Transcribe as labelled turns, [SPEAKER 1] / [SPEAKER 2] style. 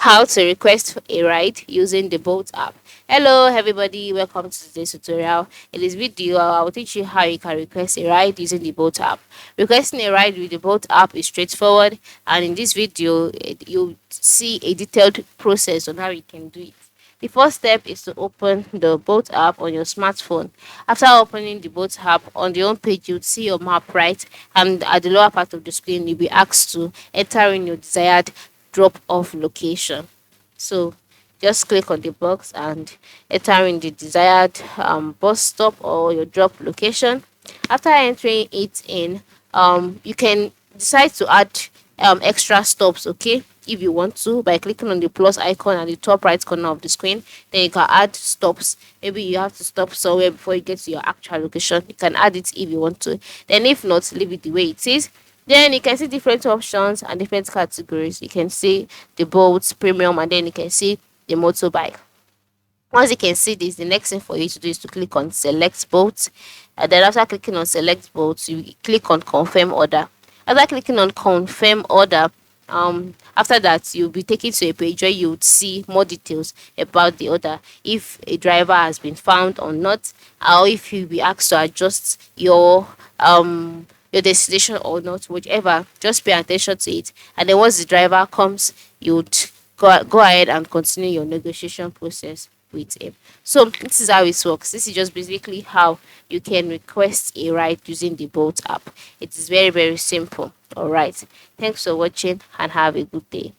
[SPEAKER 1] How to request a ride using the Bolt app. Hello everybody, welcome to today's tutorial. In this video, I will teach you how you can request a ride using the Bolt app. Requesting a ride with the Bolt app is straightforward, and in this video, you'll see a detailed process on how you can do it. The first step is to open the Bolt app on your smartphone. After opening the Bolt app, on the home page, you'll see your map, right? And at the lower part of the screen, you'll be asked to enter in your desired drop off location. So just click on the box and enter in the desired bus stop or your drop location. After entering it in, you can decide to add extra stops, okay, if you want to, by clicking on the plus icon at the top right corner of the screen. Then you can add stops. Maybe you have to stop somewhere before you get to your actual location. You can add it if you want to. Then if not, leave it the way it is. Then you can see different options and different categories. You can see the boats, premium, and then you can see the motorbike. Once you can see this, the next thing for you to do is to click on select boat. And then after clicking on select boat, you click on confirm order. After clicking on confirm order, after that you'll be taken to a page where you would see more details about the order, if a driver has been found or not, or if you'll be asked to adjust your destination or not, whichever. Just pay attention to it, and then once the driver comes, you'd go ahead and continue your negotiation process with him. So this is how it works. This is just basically how you can request a ride using the Bolt app. It is very, very simple. All right. Thanks for watching and have a good day.